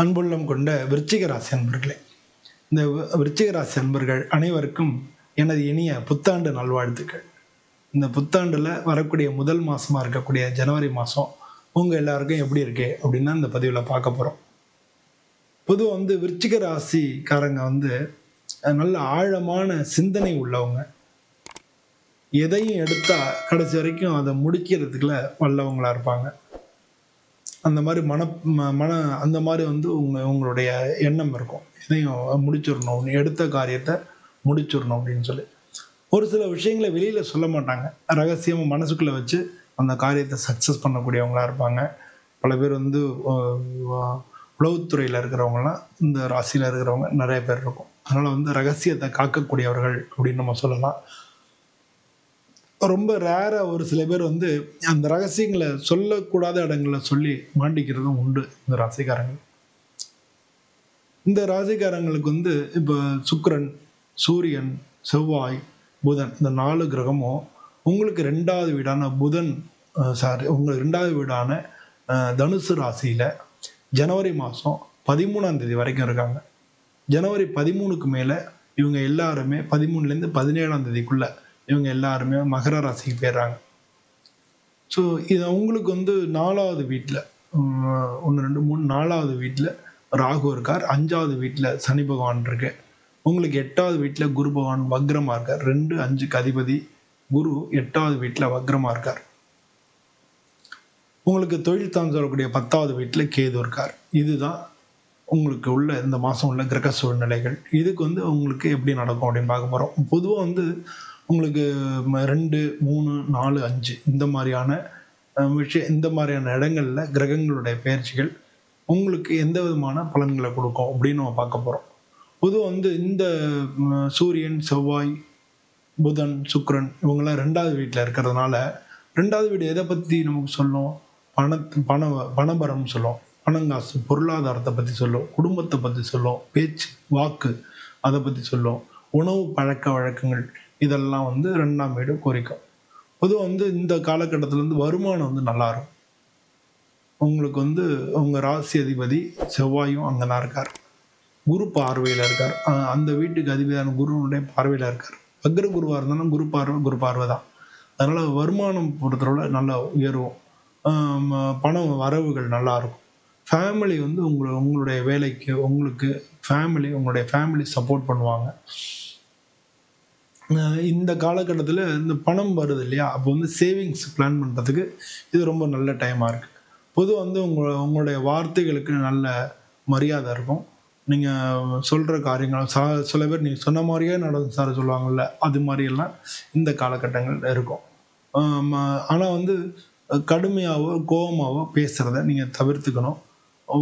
அன்புள்ளம் கொண்ட விருச்சிக ராசி அன்பர்களே, இந்த விருச்சிக ராசி அன்பர்கள் அனைவருக்கும் எனது இனிய புத்தாண்டு நல்வாழ்த்துக்கள். இந்த புத்தாண்டில் வரக்கூடிய முதல் மாதமாக இருக்கக்கூடிய ஜனவரி மாதம் உங்கள் எல்லாருக்கும் எப்படி இருக்கு அப்படின்னு தான் இந்த பதிவில் பார்க்க போகிறோம். பொதுவாக விருச்சிக ராசிக்காரங்க நல்ல ஆழமான சிந்தனை உள்ளவங்க. எதையும் எடுத்தால் கடைசி வரைக்கும் அதை முடிக்கிறதுக்குள்ள வல்லவங்களாக இருப்பாங்க. அந்த மாதிரி அந்த மாதிரி உங்களுடைய எண்ணம் இருக்கும். இதையும் முடிச்சிடணும், எடுத்த காரியத்தை முடிச்சிடணும் அப்படின்னு சொல்லி. ஒரு சில விஷயங்களை வெளியில் சொல்ல மாட்டாங்க, ரகசியமாக மனசுக்குள்ளே வச்சு அந்த காரியத்தை சக்ஸஸ் பண்ணக்கூடியவங்களாக இருப்பாங்க. பல பேர் உளவுத்துறையில் இருக்கிறவங்கலாம் இந்த ராசியில் இருக்கிறவங்க நிறைய பேர் இருக்கும். அதனால் ரகசியத்தை காக்கக்கூடியவர்கள் அப்படின்னு நம்ம சொல்லலாம். ரொம்ப ரேராக ஒரு சில பேர் அந்த ரகசியங்களை சொல்லக்கூடாத இடங்களில் சொல்லி மாட்டிக்கிறதும் உண்டு இந்த ராசிக்காரங்கள். இந்த ராசிக்காரங்களுக்கு இப்போ சுக்கிரன், சூரியன், செவ்வாய், புதன் இந்த 4 கிரகமும் உங்களுக்கு 2வது வீடான உங்களுக்கு 2வது வீடான தனுசு ராசியில் ஜனவரி மாதம் 13ஆம் தேதி வரைக்கும் இருக்காங்க. ஜனவரி 13க்கு மேலே இவங்க எல்லாருமே 13லேருந்து 17ஆம் தேதிக்குள்ளே இவங்க எல்லாருமே மகர ராசிக்கு போயிடுறாங்க. ஸோ இது அவங்களுக்கு 4வது வீட்டில் 1 2 3 4வது வீட்டில் ராகு இருக்கார். 5வது வீட்டில் சனி பகவான் இருக்கு. உங்களுக்கு 8வது வீட்டில் குரு பகவான் வக்ரமாக இருக்கார். 2 5க்கு அதிபதி குரு 8வது வீட்டில் வக்ரமாக இருக்கார். உங்களுக்கு தொழில் தான் சொல்லக்கூடிய 10வது வீட்டில் கேது இருக்கார். இதுதான் உங்களுக்கு உள்ள இந்த மாதம் உள்ள கிரக சூழ்நிலைகள். இதுக்கு உங்களுக்கு எப்படி நடக்கும் அப்படின்னு பார்க்க போகிறோம். பொதுவாக உங்களுக்கு 2 3 4 5 இந்த மாதிரியான இந்த மாதிரியான இடங்களில் கிரகங்களுடைய பயிற்சிகள் உங்களுக்கு எந்த விதமான பலன்களை கொடுக்கும் அப்படின்னு நம்ம பார்க்க போகிறோம். பொதுவாக இந்த சூரியன், செவ்வாய், புதன், சுக்கிரன் இவங்கெல்லாம் 2வது வீட்டில் இருக்கிறதுனால 2வது வீடு எதை பற்றி நமக்கு சொல்லும்? பணபரம் சொல்லும், பணங்காசு, பொருளாதாரத்தை பற்றி சொல்லும், குடும்பத்தை பற்றி சொல்லும், பேச்சு வாக்கு அதை பற்றி சொல்லும், உணவு பழக்க வழக்கங்கள் இதெல்லாம் 2ஆம் வீடு குறிக்கும். பொதுவாக இந்த காலகட்டத்தில் வருமானம் நல்லாயிருக்கும். உங்களுக்கு உங்கள் ராசி அதிபதி செவ்வாயும் அங்கே தான் இருக்கார். குரு பார்வையில் இருக்கார். அந்த வீட்டுக்கு அதிபதியான குருனுடைய பார்வையில் இருக்கார். வக்ர குருவாக இருந்தாலும் குரு பார்வை தான். அதனால் வருமானம் பொறுத்தவரை நல்லா உயர்வும், பண வரவுகள் நல்லாயிருக்கும். ஃபேமிலி உங்களுடைய வேலைக்கு உங்களுக்கு உங்களுடைய ஃபேமிலி சப்போர்ட் பண்ணுவாங்க. இந்த காலகட்டத்தில் இந்த பணம் வருது இல்லையா, அப்போ சேவிங்ஸ் பிளான் பண்ணுறதுக்கு இது ரொம்ப நல்ல டைமாக இருக்குது. பொதுவாக உங்களுடைய வார்த்தைகளுக்கு நல்ல மரியாதை இருக்கும். நீங்கள் சொல்கிற காரியங்கள் சில பேர் நீங்கள் சொன்ன மாதிரியே நடந்து சார் சொல்லுவாங்கள்ல, அது மாதிரியெல்லாம் இந்த காலகட்டங்கள் இருக்கும். ஆனால் கடுமையாகவோ கோபமாகவோ பேசுகிறத நீங்கள் தவிர்த்துக்கணும்.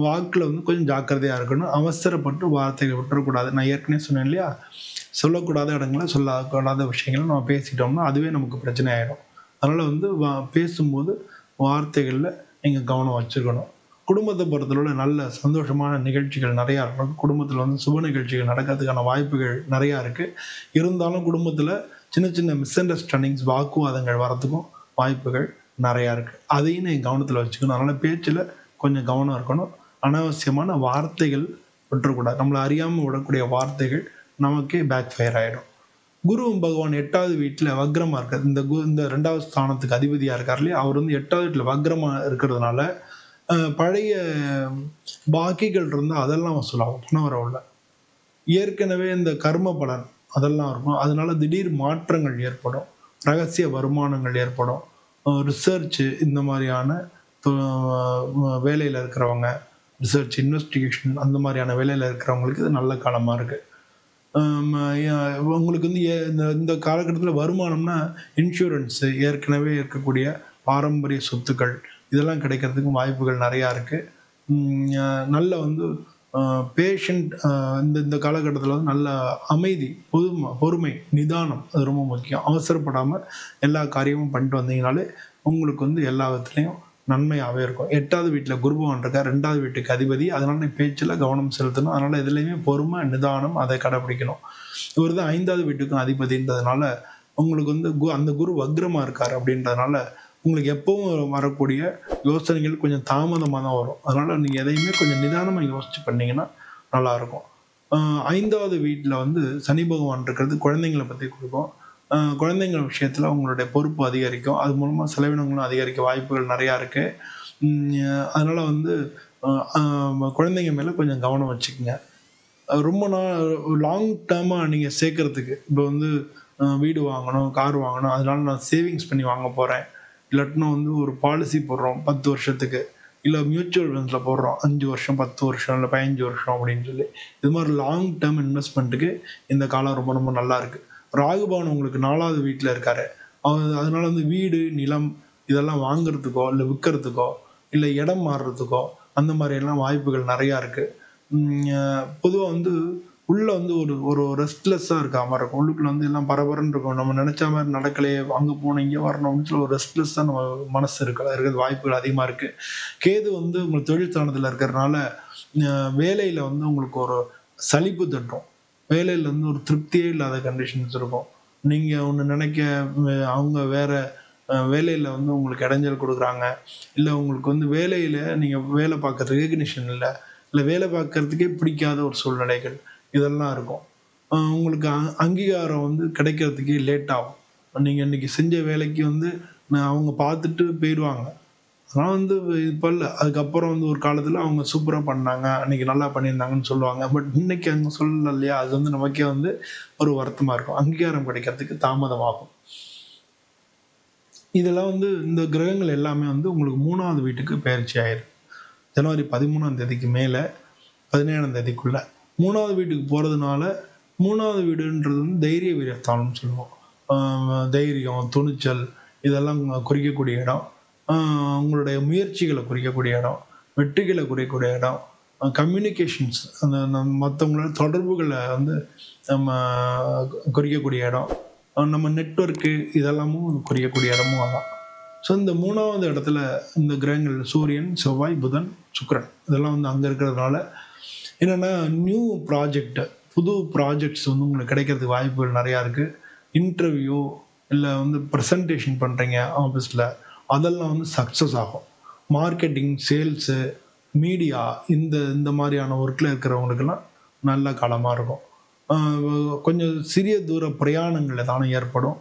வாக்கில் கொஞ்சம் ஜாக்கிரதையாக இருக்கணும். அவசரப்பட்டு வார்த்தைகளை விட்டுறக்கூடாது. நான் ஏற்கனவே சொன்னேன் இல்லையா, சொல்லக்கூடாத இடங்களை சொல்லக்கூடாத விஷயங்களை நம்ம பேசிட்டோம்னா அதுவே நமக்கு பிரச்சனை ஆகிடும். அதனால் பேசும்போது வார்த்தைகளில் நீங்கள் கவனம் வச்சுக்கணும். குடும்பத்தை பொறுத்தளவு நல்ல சந்தோஷமான நிகழ்ச்சிகள் நிறையா இருக்கும். குடும்பத்தில் சுப நிகழ்ச்சிகள் நடக்கிறதுக்கான வாய்ப்புகள் நிறையா இருக்குது. இருந்தாலும் குடும்பத்தில் சின்ன சின்ன மிஸ் அண்டர்ஸ்டாண்டிங்ஸ், வாக்குவாதங்கள் வரத்துக்கும் வாய்ப்புகள் நிறையா இருக்குது. அதையும் நீங்கள் கவனத்தில் வச்சுக்கணும். அதனால் பேச்சில் கொஞ்சம் கவனம் இருக்கணும். அனாவசியமான வார்த்தைகள் விட்டுறக்கூடாது. நம்மளை அறியாமல் விடக்கூடிய வார்த்தைகள் நமக்கே பேக் ஃபயர் ஆகிடும். குரு பகவான் 8வது வீட்டில் வக்ரமாக இருக்கார். இந்த 2வது ஸ்தானத்துக்கு அதிபதியாக இருக்கார் இல்லையா, அவர் 8வது வீட்டில் வக்ரமாக இருக்கிறதுனால பழைய பாக்கிகள் இருந்தால் அதெல்லாம் வசூலாகும். பணம் வரவுள்ள ஏற்கனவே இந்த கர்ம பலன் அதெல்லாம் இருக்கும். அதனால திடீர் மாற்றங்கள் ஏற்படும், ரகசிய வருமானங்கள் ஏற்படும். ரிசர்ச்சு இந்த மாதிரியான வேலையில் இருக்கிறவங்க, ரிசர்ச் இன்வெஸ்டிகேஷன் அந்த மாதிரியான வேலையில் இருக்கிறவங்களுக்கு இது நல்ல காலமாக இருக்குது. உங்களுக்கு இந்த காலகட்டத்தில் வருமானம்னா இன்சூரன்ஸு, ஏற்கனவே இருக்கக்கூடிய பாரம்பரிய சொத்துக்கள் இதெல்லாம் கிடைக்கிறதுக்கும் வாய்ப்புகள் நிறையா இருக்குது. நல்ல பேஷண்ட் இந்த காலகட்டத்தில் நல்ல அமைதி, பொறுமை, நிதானம் அது ரொம்ப முக்கியம். அவசரப்படாமல் எல்லா காரியமும் பண்ணிட்டு வந்தீங்கனாலே உங்களுக்கு எல்லா விதத்துலேயும் நன்மையாகவே இருக்கும். 8வது வீட்டில் குரு பகவான் இருக்கார், 2வது வீட்டுக்கு அதிபதி. அதனால் நீ பேச்சில் கவனம் செலுத்தணும். அதனால் எதுலேயுமே பொறுமை, நிதானம் அதை கடைப்பிடிக்கணும். இவர் தான் 5வது வீட்டுக்கும் அதிபதின்றதுனால உங்களுக்கு அந்த குரு வக்ரமாக இருக்கார். அப்படின்றதுனால உங்களுக்கு எப்பவும் வரக்கூடிய யோசனைகள் கொஞ்சம் தாமதமாக தான் வரும். அதனால் நீங்கள் எதையுமே கொஞ்சம் நிதானமாக யோசித்து பண்ணீங்கன்னா நல்லாயிருக்கும். 5வது வீட்டில் வந்து சனி பகவான் இருக்கிறது குழந்தைங்கள பற்றி கொடுக்கும். குழந்தைங்கள் விஷயத்தில் உங்களுடைய பொறுப்பு அதிகரிக்கும். அது மூலமாக செலவினங்களும் அதிகரிக்க வாய்ப்புகள் நிறையா இருக்குது. அதனால் வந்து குழந்தைங்க மேலே கொஞ்சம் கவனம் வச்சுக்கோங்க. ரொம்ப நாள் லாங் டேர்மாக நீங்கள் சேர்க்கறதுக்கு இப்போ வந்து வீடு வாங்கணும், கார் வாங்கணும், அதனால நான் சேவிங்ஸ் பண்ணி வாங்க போகிறேன், இல்லாட்டினா வந்து ஒரு பாலிசி போடுறோம் 10 வருஷத்துக்கு, இல்லை மியூச்சுவல் ஃபண்ட்ஸில் போடுறோம் 5 வருஷம் 10 வருஷம் இல்லை 15 வருஷம் அப்படின்னு சொல்லி, இது மாதிரி லாங் டேர்ம் இன்வெஸ்ட்மெண்ட்டுக்கு இந்த காலம் ரொம்ப ரொம்ப நல்லா இருக்குது. ராகுபவன் உங்களுக்கு 4வது வீட்டில் இருக்காரு. அதனால வந்து வீடு நிலம் இதெல்லாம் வாங்குறதுக்கோ இல்லை விற்கிறதுக்கோ இல்லை இடம் மாறுறதுக்கோ அந்த மாதிரியெல்லாம் வாய்ப்புகள் நிறையா இருக்குது. பொதுவாக வந்து உள்ளே வந்து ஒரு ஒரு ரெஸ்ட்லெஸ்ஸாக இருக்க மாதிரி இருக்கும். உள்ளுக்குள்ள வந்து எல்லாம் பரபரன்னு இருக்கும். நம்ம நினச்ச மாதிரி நடக்கலையே, அங்கே போகணும் இங்கே வரணும் அப்படின்னு சொல்லி ஒரு ரெஸ்ட்லெஸ்ஸாக நம்ம மனசு இருக்கிறது வாய்ப்புகள் அதிகமாக இருக்குது. கேது வந்து உங்களுக்கு தொழில் ஸ்தானத்தில் இருக்கிறதுனால வேலையில் வந்து உங்களுக்கு ஒரு சலிப்பு தட்டும். வேலையில் வந்து ஒரு திருப்தியே இல்லாத கண்டிஷன்ஸ் இருக்கும். நீங்கள் ஒன்று நினைக்க அவங்க வேற வேலையில் வந்து உங்களுக்கு இடைஞ்சல் கொடுக்குறாங்க, இல்லை உங்களுக்கு வந்து வேலையில் நீங்கள் வேலை பார்க்குற ரெகக்னிஷன் இல்லை வேலை பார்க்குறதுக்கே பிடிக்காத ஒரு சூழ்நிலைகள் இதெல்லாம் இருக்கும். உங்களுக்கு அங்கீகாரம் வந்து கிடைக்கிறதுக்கே லேட் ஆகும். நீங்கள் இன்றைக்கி செஞ்ச வேலைக்கு வந்து அவங்க பார்த்துட்டு போயிடுவாங்க. அதனால் வந்து இப்போ இல்லை, அதுக்கப்புறம் வந்து ஒரு காலத்தில் அவங்க சூப்பராக பண்ணாங்க, அன்றைக்கி நல்லா பண்ணியிருந்தாங்கன்னு சொல்லுவாங்க. பட் இன்றைக்கி அவங்க சொல்லலை இல்லையா, அது வந்து நமக்கே வந்து ஒரு வருத்தமாக இருக்கும். அங்கீகாரம் கிடைக்கிறதுக்கு தாமதமாகும். இதெல்லாம் வந்து இந்த கிரகங்கள் எல்லாமே வந்து உங்களுக்கு 3வது வீட்டுக்கு பயிற்சி ஆயிரும். ஜனவரி 13ஆம் தேதிக்கு மேலே 17ஆம் தேதிக்குள்ள 3வது வீட்டுக்கு போகிறதுனால 3வது வீடுன்றது வந்து தைரிய வீரியஸ்தானம்னு சொல்லுவோம். தைரியம், துணிச்சல் இதெல்லாம் குறிக்கக்கூடிய இடம். உங்களுடைய முயற்சிகளை குறிக்கக்கூடிய இடம், வெற்றிகளை குறிக்கக்கூடிய இடம், கம்யூனிகேஷன்ஸ் அந்த மற்றவங்களோட தொடர்புகளை வந்து நம்ம குறிக்கக்கூடிய இடம், நம்ம நெட்வொர்க்கு இதெல்லாமும் குறிக்கக்கூடிய இடமும் அதான். ஸோ இந்த 3வது இடத்துல இந்த கிரகங்கள் சூரியன், செவ்வாய், புதன், சுக்கிரன் இதெல்லாம் வந்து அங்கே இருக்கிறதுனால என்னென்னா நியூ ப்ராஜெக்ட், புது ப்ராஜெக்ட்ஸ் வந்து உங்களுக்கு கிடைக்கிறதுக்கு வாய்ப்புகள் நிறையா இருக்குது. இன்டர்வியூ இல்லை வந்து ப்ரெசன்டேஷன் பண்ணுறீங்க ஆஃபீஸில், அதெல்லாம் வந்து சக்ஸஸ் ஆகும். மார்க்கெட்டிங், சேல்ஸு, மீடியா இந்த மாதிரியான ஒர்க்கில் இருக்கிறவங்களுக்கெல்லாம் நல்ல காலமாக இருக்கும். கொஞ்சம் சிறிய தூர பிரயாணங்கள் ஏதானும் ஏற்படும்.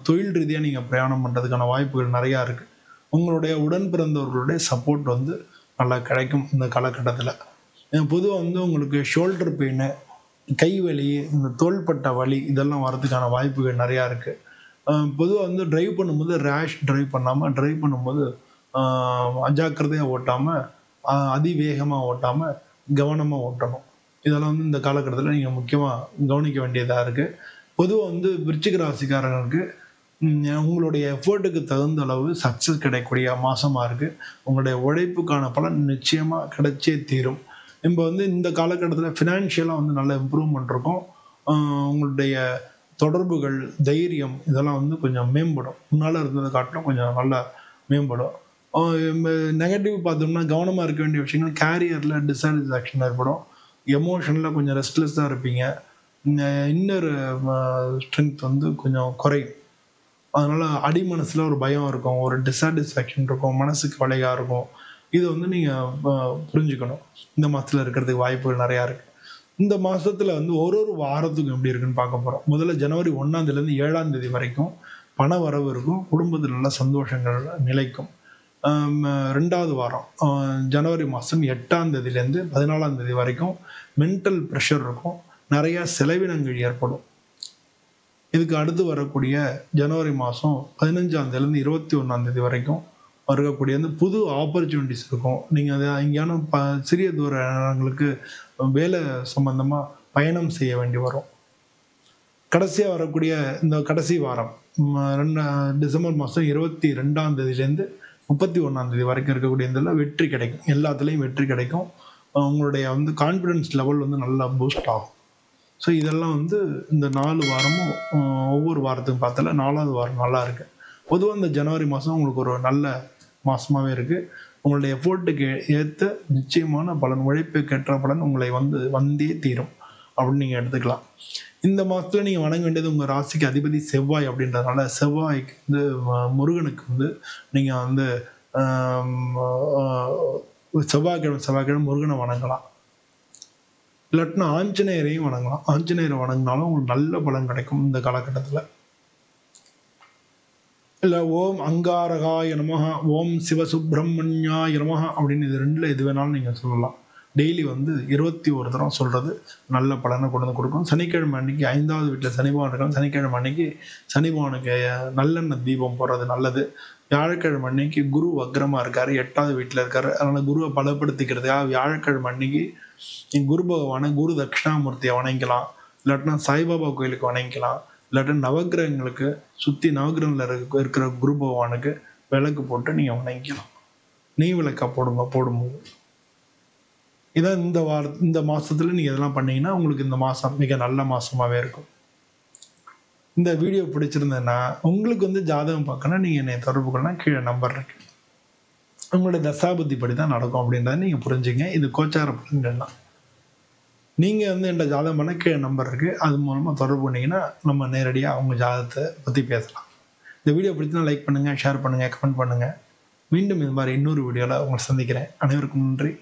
தொழில் ரீதியாக நீங்கள் பிரயாணம் பண்ணுறதுக்கான வாய்ப்புகள் நிறையா இருக்குது. உங்களுடைய உடன் பிறந்தவர்களுடைய சப்போர்ட் வந்து நல்லா கிடைக்கும் இந்த காலகட்டத்தில். பொதுவாக வந்து உங்களுக்கு ஷோல்டர் பெயின், கை வலி, இந்த தோள்பட்ட வலி இதெல்லாம் வரதுக்கான வாய்ப்புகள் நிறையா இருக்குது. பொதுவாக வந்து ட்ரைவ் பண்ணும்போது ரேஷ் ட்ரைவ் பண்ணாமல், ட்ரைவ் பண்ணும்போது அஜாக்கிரதையாக ஓட்டாமல், அதிவேகமாக ஓட்டாமல் கவனமாக ஓட்டணும். இதெல்லாம் வந்து இந்த காலகட்டத்தில் நீங்கள் முக்கியமாக கவனிக்க வேண்டியதாக இருக்குது. பொதுவாக வந்து விருச்சிக ராசிக்காரங்களுக்கு உங்களுடைய எஃபர்ட்டுக்கு தகுந்த அளவு சக்ஸஸ் கிடைக்கக்கூடிய மாதமாக இருக்குது. உங்களுடைய உழைப்புக்கான பலன் நிச்சயமாக கிடைச்சே தீரும். இப்போ வந்து இந்த காலகட்டத்தில் ஃபினான்ஷியலாக வந்து நல்ல இம்ப்ரூவ்மெண்ட் இருக்கும். உங்களுடைய தொடர்புகள், தைரியம் இதெல்லாம் வந்து கொஞ்சம் மேம்படும். முன்னால் இருந்ததை காட்டிலும் கொஞ்சம் நல்லா மேம்படும். நெகட்டிவ் பார்த்தோம்னா கவனமாக இருக்க வேண்டிய விஷயங்கள், கேரியரில் டிசாட்டிஸ்ஃபேக்ஷன் ஏற்படும், எமோஷனில் கொஞ்சம் ரெஸ்ட்லெஸ்ஸாக இருப்பீங்க, இன்னர் ஸ்ட்ரென்த் வந்து கொஞ்சம் குறையும். அதனால் அடி மனசில் ஒரு பயம் இருக்கும், ஒரு டிசாட்டிஸ்ஃபேக்ஷன் இருக்கும், மனசு கவலையாக இருக்கும். இதை வந்து நீங்கள் புரிஞ்சுக்கணும். இந்த மாதத்தில் இருக்கிறதுக்கு வாய்ப்புகள் நிறையா இருக்குது. இந்த மாதத்தில் வந்து ஒரு வாரத்துக்கும் எப்படி இருக்குன்னு பார்க்க போகிறோம். முதல்ல ஜனவரி 1ஆம் தேதியிலேருந்து 7ஆம் தேதி வரைக்கும் பண வரவு இருக்கும், குடும்பத்தில் நல்ல சந்தோஷங்கள் நிலைக்கும். 2வது வாரம் ஜனவரி மாதம் 8ஆம் தேதியிலேருந்து 14ஆம் தேதி வரைக்கும் மென்டல் ப்ரெஷர் இருக்கும், நிறையா செலவினங்கள் ஏற்படும். இதுக்கு அடுத்து வரக்கூடிய ஜனவரி மாதம் 15ஆம் தேதியிலேருந்து 21ஆம் தேதி வரைக்கும் இருக்கக்கூடிய அந்த புது ஆப்பர்ச்சுனிட்டிஸ் இருக்கும். நீங்கள் அதை எங்கேயான சிறிய தூர இடங்களுக்கு வேலை சம்பந்தமாக பயணம் செய்ய வேண்டி வரும். கடைசியாக வரக்கூடிய இந்த கடைசி வாரம் டிசம்பர் மாதம் 22ஆம் தேதியிலேருந்து 31ஆம் தேதி வரைக்கும் இருக்கக்கூடிய இதில் வெற்றி கிடைக்கும். எல்லாத்துலேயும் வெற்றி கிடைக்கும். உங்களுடைய வந்து கான்ஃபிடென்ஸ் லெவல் வந்து நல்லா பூஸ்ட் ஆகும். ஸோ இதெல்லாம் வந்து இந்த 4 வாரமும் ஒவ்வொரு வாரத்துக்கும் பார்த்தால 4வது வாரம் நல்லா இருக்குது. பொதுவாக இந்த ஜனவரி மாதம் உங்களுக்கு ஒரு நல்ல மாதமாகவே இருக்குது. உங்களுடைய எஃபோர்ட்டுக்கு ஏற்ற நிச்சயமான பலன், உழைப்புக்கேற்ற பலன் உங்களை வந்தே தீரும். அப்படின்னு நீங்கள் எடுத்துக்கலாம். இந்த மாதத்தில் நீங்கள் வணங்க வேண்டியது உங்கள் ராசிக்கு அதிபதி செவ்வாய் அப்படின்றதுனால செவ்வாய்க்கு வந்து முருகனுக்கு வந்து நீங்கள் வந்து செவ்வாய்க்கிழமை முருகனை வணங்கலாம். இல்லாட்டினா ஆஞ்சநேயரையும் வணங்கலாம். ஆஞ்சநேயரை வணங்கினாலும் உங்களுக்கு நல்ல பலன் கிடைக்கும் இந்த காலகட்டத்தில். இல்லை ஓம் அங்காரகாய நமஹ, ஓம் சிவசுப்பிரமணியாய நமஹ அப்படின்னு இது ரெண்டில் எது வேணாலும் நீங்கள் சொல்லலாம். டெய்லி வந்து 21 தரம் சொல்கிறது நல்ல பலனை கொண்டு வந்து கொடுக்கும். சனிக்கிழமை அன்னைக்கு 5வது வீட்டில் சனி பகவான் இருக்காங்க. சனிக்கிழமை அன்னைக்கு சனி பகவானுக்கு நல்லெண்ணெய் தீபம் போடுறது நல்லது. வியாழக்கிழமை அன்னைக்கு குரு வக்ரமாக இருக்கார், 8வது வீட்டில் இருக்கார். அதனால் குருவை பலப்படுத்திக்கிறதுக்காக வியாழக்கிழமை அன்னைக்கு குரு பகவானை குரு தட்சிணாமூர்த்தியை வணங்கிக்கலாம். இல்லாட்டினா சாய்பாபா கோயிலுக்கு வணங்கிக்கலாம். இல்லாட்டி நவகிரகங்களுக்கு சுற்றி நவகிரகங்களில் இருக்கிற குரு பகவானுக்கு விளக்கு போட்டு நீங்கள் வணங்கிக்கலாம். நெய் விளக்கா போடும்போது இதான் இந்த மாதத்தில் நீங்கள் இதெல்லாம் பண்ணீங்கன்னா உங்களுக்கு இந்த மாதம் மிக நல்ல மாதமாகவே இருக்கும். இந்த வீடியோ பிடிச்சிருந்ததுன்னா உங்களுக்கு வந்து ஜாதகம் பார்க்கணும், நீங்கள் என்னை தொடர்பு கொள்ளலாம். கீழே நம்பர் இருக்கு. உங்களுடைய தசாபுத்தி படி தான் நடக்கும் அப்படின்றத நீங்கள் புரிஞ்சுங்க. இது கோச்சார பலன்கள் தான். நீங்கள் வந்து என்கிட்ட ஜாதகம் பண்ண கீழே நம்பர் இருக்குது, அது மூலமாக தொடர்பு பண்ணிங்கன்னா நம்ம நேரடியாக அவங்க ஜாதகத்தை பற்றி பேசலாம். இந்த வீடியோ பிடிச்சினா லைக் பண்ணுங்கள், ஷேர் பண்ணுங்கள், கமெண்ட் பண்ணுங்கள். மீண்டும் இது மாதிரி இன்னொரு வீடியோவில் உங்களை சந்திக்கிறேன். அனைவருக்கும் நன்றி.